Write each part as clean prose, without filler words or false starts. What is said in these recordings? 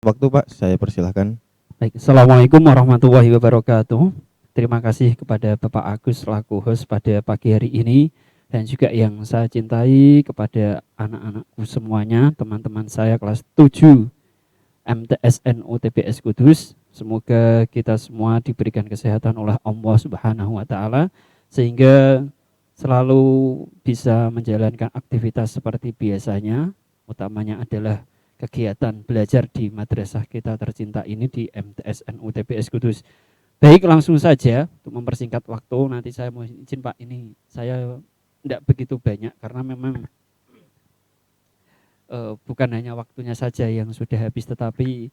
Waktu Pak, saya persilahkan. Baik, Assalamualaikum warahmatullahi wabarakatuh. Terima kasih kepada Bapak Agus selaku host pada pagi hari ini, dan juga yang saya cintai kepada anak-anakku semuanya, teman-teman saya kelas 7 MTSNU TPS Kudus. Semoga kita semua diberikan kesehatan oleh Allah Subhanahu wa taala sehingga selalu bisa menjalankan aktivitas seperti biasanya, utamanya adalah kegiatan belajar di madrasah kita tercinta ini di MTSNU TPS Kudus. Baik, langsung saja untuk mempersingkat waktu. Nanti saya mau izin Pak, ini saya tidak begitu banyak karena memang bukan hanya waktunya saja yang sudah habis, tetapi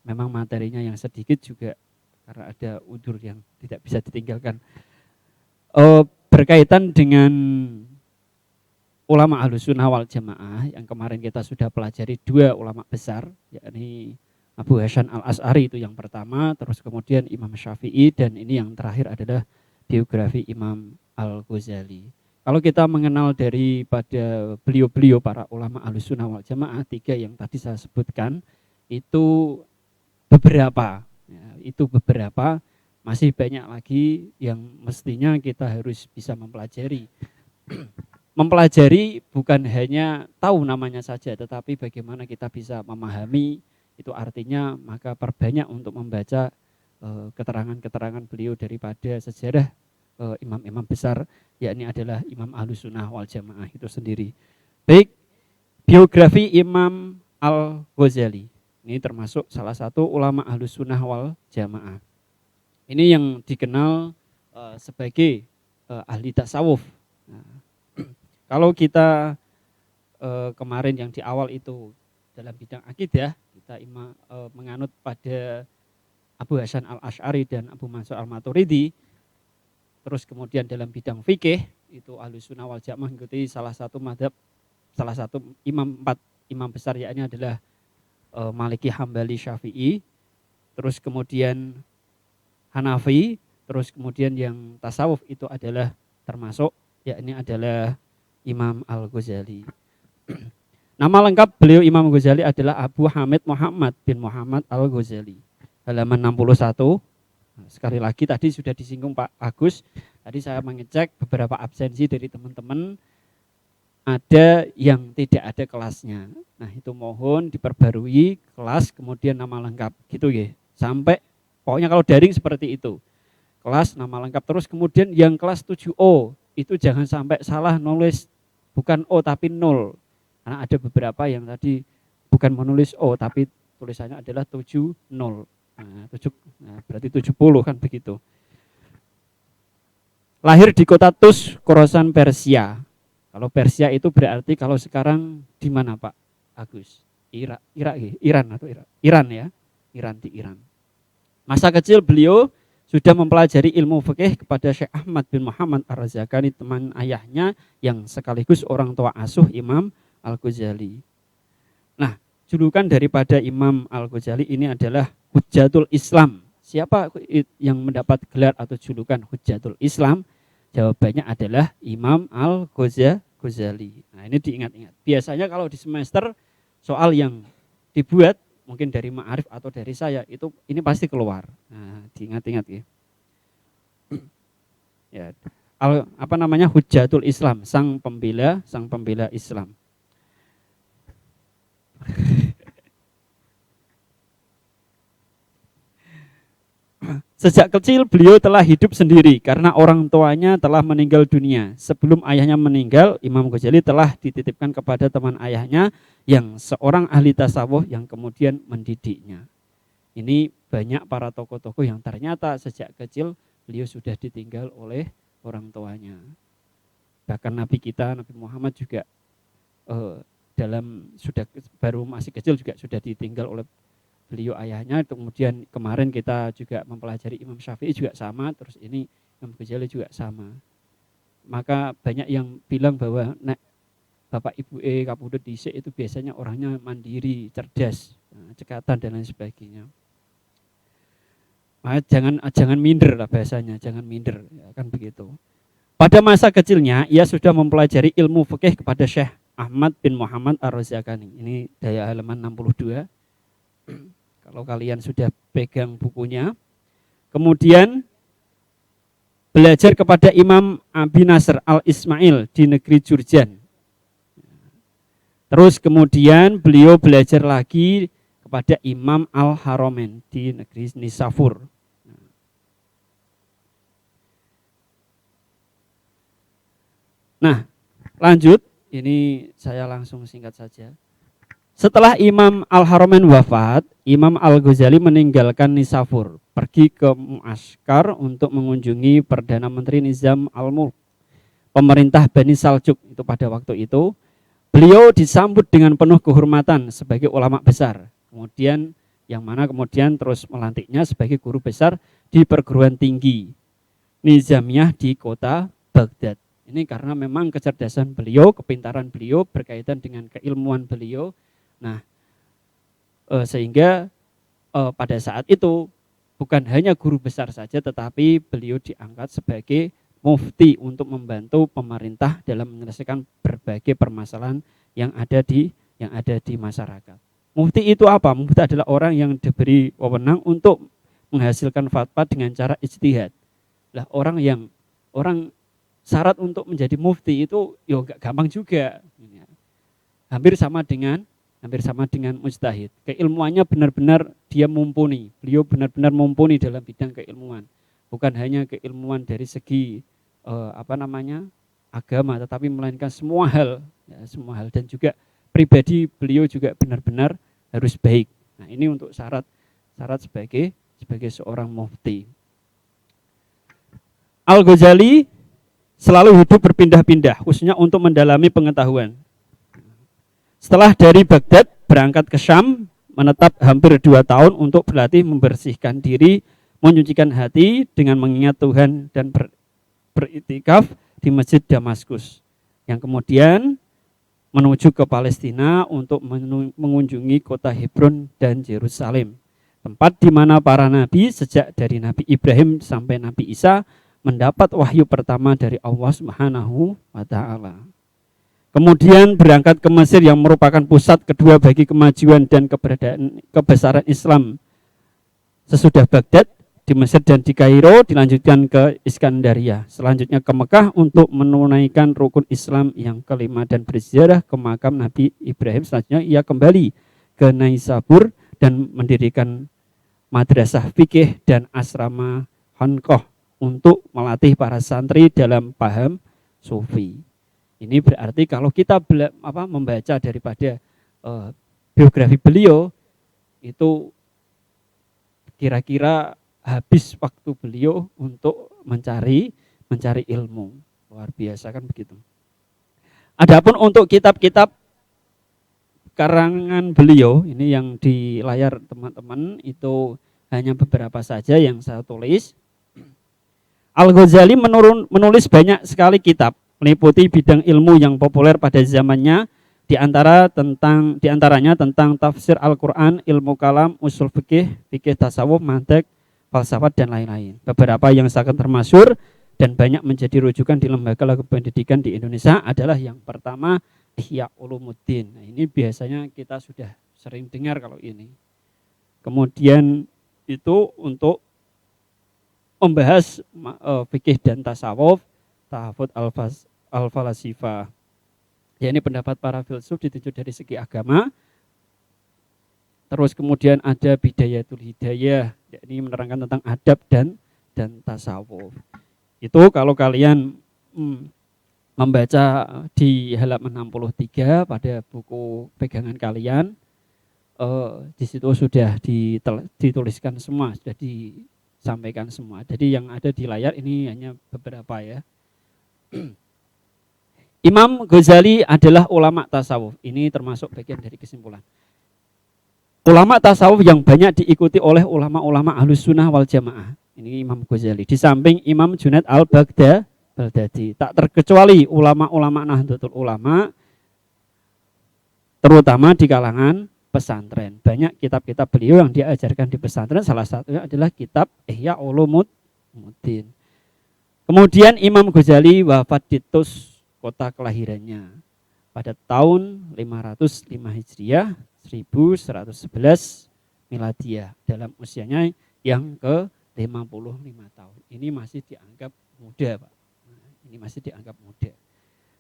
memang materinya yang sedikit juga karena ada udzur yang tidak bisa ditinggalkan. Berkaitan dengan ulama Ahlussunnah wal Jamaah yang kemarin kita sudah pelajari dua ulama besar, yakni Abu Hasan al-Asy'ari itu yang pertama, terus kemudian Imam Syafi'i, dan ini yang terakhir adalah biografi Imam Al-Ghazali. Kalau kita mengenal daripada beliau-beliau para ulama Ahlussunnah wal Jamaah, tiga yang tadi saya sebutkan itu beberapa, ya, itu beberapa, masih banyak lagi yang mestinya kita harus bisa mempelajari. Mempelajari bukan hanya tahu namanya saja, tetapi bagaimana kita bisa memahami, itu artinya maka perbanyak untuk membaca keterangan-keterangan beliau daripada sejarah imam-imam besar, yakni adalah Imam Ahlussunnah wal Jamaah itu sendiri. Baik, biografi Imam Al-Ghazali ini termasuk salah satu ulama Ahlussunnah wal Jamaah. Ini yang dikenal sebagai ahli tasawuf. Nah, kalau kita kemarin yang di awal itu dalam bidang akidah, kita menganut pada Abu Hasan al-Asy'ari dan Abu Mansur al-Maturidi. Terus kemudian dalam bidang fikih itu Ahlussunnah wal Jamaah mengikuti salah satu madhab, salah satu empat imam besar, yakni adalah Maliki, Hambali, Syafi'i. Terus kemudian Hanafi. Terus kemudian yang tasawuf itu adalah termasuk, yakni adalah Imam Al-Ghazali. Nama lengkap beliau Imam Ghazali adalah Abu Hamid Muhammad bin Muhammad Al-Ghazali. Halaman 61. Sekali lagi tadi sudah disinggung Pak Agus. Tadi saya mengecek beberapa absensi dari teman-teman, ada yang tidak ada kelasnya. Nah, itu mohon diperbarui kelas kemudian nama lengkap gitu ya. Sampai pokoknya kalau daring seperti itu. Kelas nama lengkap, terus kemudian yang kelas 7O itu jangan sampai salah nulis bukan O tapi 0. Karena ada beberapa yang tadi bukan menulis O tapi tulisannya adalah 70. Nah, berarti 70 kan begitu. Lahir di kota Tus, Khorasan, Persia. Kalau Persia itu berarti kalau sekarang di mana Pak Agus? Iran atau Irak? Iran ya, Iran, di Iran. Masa kecil beliau sudah mempelajari ilmu fikih kepada Syekh Ahmad bin Muhammad Ar-Razakani, teman ayahnya yang sekaligus orang tua asuh Imam Al-Ghazali. Nah, julukan daripada Imam Al-Ghazali ini adalah Hujjatul Islam. Siapa yang mendapat gelar atau julukan Hujjatul Islam? Jawabannya adalah Imam Al-Ghazali. Nah, ini diingat-ingat. Biasanya kalau di semester soal yang dibuat mungkin dari Ma'arif atau dari saya itu ini pasti keluar. Nah, diingat-ingat ya. Ya. Hujjatul Islam, sang pembela Islam. Sejak kecil beliau telah hidup sendiri karena orang tuanya telah meninggal dunia. Sebelum ayahnya meninggal, Imam Ghazali telah dititipkan kepada teman ayahnya yang seorang ahli tasawuf yang kemudian mendidiknya. Ini banyak para tokoh-tokoh yang ternyata sejak kecil beliau sudah ditinggal oleh orang tuanya. Bahkan Nabi kita, Nabi Muhammad juga baru masih kecil juga sudah ditinggal oleh beliau ayahnya. Kemudian kemarin kita juga mempelajari Imam Syafi'i juga sama, terus ini Imam Ghazali juga sama. Maka banyak yang bilang bahwa Bapak Ibu kapundhut dhisik itu biasanya orangnya mandiri, cerdas, cekatan dan lain sebagainya. Maka jangan minder lah bahasanya, jangan minder, ya kan begitu. Pada masa kecilnya ia sudah mempelajari ilmu fikih kepada Syekh Ahmad bin Muhammad Ar-Razakani. Ini daya halaman 62. Kalau kalian sudah pegang bukunya. Kemudian belajar kepada Imam Abi Nasr al-Ismail di negeri Jurjan. Terus kemudian beliau belajar lagi kepada Imam Al-Haramain di negeri Nisapur. Nah, lanjut, ini saya langsung singkat saja. Setelah Imam Al-Haramain wafat, Imam Al-Ghazali meninggalkan Nisapur, pergi ke Muaskar untuk mengunjungi Perdana Menteri Nizam Al-Mulk, pemerintah Bani Saljuk itu pada waktu itu. Beliau disambut dengan penuh kehormatan sebagai ulama besar. Kemudian yang mana kemudian terus melantiknya sebagai guru besar di perguruan tinggi Nizamiyah di kota Baghdad. Ini karena memang kecerdasan beliau, kepintaran beliau berkaitan dengan keilmuan beliau. Nah, sehingga pada saat itu bukan hanya guru besar saja, tetapi beliau diangkat sebagai mufti untuk membantu pemerintah dalam menyelesaikan berbagai permasalahan yang ada di masyarakat. Mufti itu apa? Mufti adalah orang yang diberi wewenang untuk menghasilkan fatwa dengan cara ijtihad. Lah orang syarat untuk menjadi mufti itu enggak gampang juga. Hampir sama dengan mujtahid. Keilmuannya benar-benar dia mumpuni. Beliau benar-benar mumpuni dalam bidang keilmuan. Bukan hanya keilmuan dari segi agama, tetapi melainkan semua hal dan juga pribadi beliau juga benar-benar harus baik. Nah, ini untuk syarat sebagai seorang mufti. Al-Ghazali selalu hidup berpindah-pindah, khususnya untuk mendalami pengetahuan. Setelah dari Baghdad berangkat ke Syam, menetap hampir 2 tahun untuk berlatih membersihkan diri, menyucikan hati dengan mengingat Tuhan dan beriktikaf di Masjid Damaskus. Yang kemudian menuju ke Palestina untuk mengunjungi kota Hebron dan Yerusalem. Tempat di mana para nabi sejak dari Nabi Ibrahim sampai Nabi Isa mendapat wahyu pertama dari Allah Subhanahu wa taala. Kemudian berangkat ke Mesir yang merupakan pusat kedua bagi kemajuan dan kebesaran Islam. Sesudah Baghdad, di Mesir dan di Kairo dilanjutkan ke Iskandaria. Selanjutnya ke Mekah untuk menunaikan rukun Islam yang kelima dan berziarah ke makam Nabi Ibrahim. Selanjutnya ia kembali ke Naisabur dan mendirikan madrasah fikih dan asrama Hanqoh untuk melatih para santri dalam paham sufi. Ini berarti kalau kita membaca daripada biografi beliau itu kira-kira habis waktu beliau untuk mencari ilmu. Luar biasa kan begitu. Adapun untuk kitab-kitab karangan beliau, ini yang di layar teman-teman itu hanya beberapa saja yang saya tulis. Al-Ghazali menulis banyak sekali kitab, meliputi bidang ilmu yang populer pada zamannya, di antaranya tentang tafsir Al-Quran, ilmu kalam, usul fikih, fikih tasawuf, mantek, falsafat dan lain-lain. Beberapa yang sangat termasyhur dan banyak menjadi rujukan di lembaga pendidikan di Indonesia adalah yang pertama Ihya Ulumuddin. Nah, ini biasanya kita sudah sering dengar kalau ini. Kemudian itu untuk membahas fikih dan tasawuf, tahafut al-falasifah. Ya, ini pendapat para filsuf ditunjuk dari segi agama. Terus kemudian ada Bidayatul Hidayah, yakni menerangkan tentang adab dan tasawuf. Itu kalau kalian membaca di halaman 63 pada buku pegangan kalian, di situ sudah dituliskan semua, sudah disampaikan semua. Jadi yang ada di layar ini hanya beberapa ya. Imam Ghazali adalah ulama tasawuf. Ini termasuk bagian dari kesimpulan. Ulama tasawuf yang banyak diikuti oleh ulama-ulama Ahlus Sunnah wal Jamaah. Ini Imam Ghazali. Di samping Imam Junaid al-Baghdadi. Tak terkecuali ulama-ulama Nahdlatul Ulama, terutama di kalangan pesantren. Banyak kitab-kitab beliau yang diajarkan di pesantren. Salah satunya adalah kitab Ihya Ulumuddin. Kemudian Imam Ghazali wafat di Tus, kota kelahirannya, pada tahun 505 Hijriah, 1111 miladiah dalam usianya yang ke 55 tahun. Ini masih dianggap muda, Pak. Ini masih dianggap muda.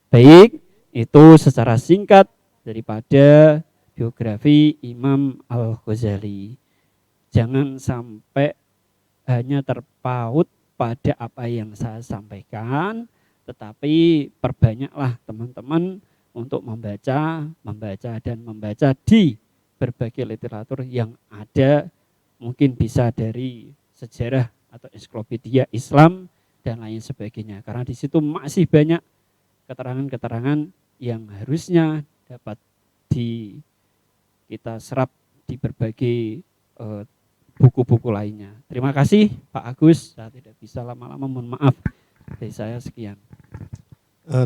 Baik, itu secara singkat daripada biografi Imam Al-Ghazali. Jangan sampai hanya terpaut pada apa yang saya sampaikan, tetapi perbanyaklah teman-teman untuk membaca di berbagai literatur yang ada, mungkin bisa dari sejarah atau ensiklopedia Islam dan lain sebagainya. Karena di situ masih banyak keterangan-keterangan yang harusnya dapat kita serap di berbagai buku-buku lainnya. Terima kasih Pak Agus, saya tidak bisa lama-lama, mohon maaf. Dari saya sekian.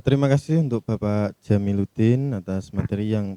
Terima kasih untuk Bapak Jamiluddin atas materi yang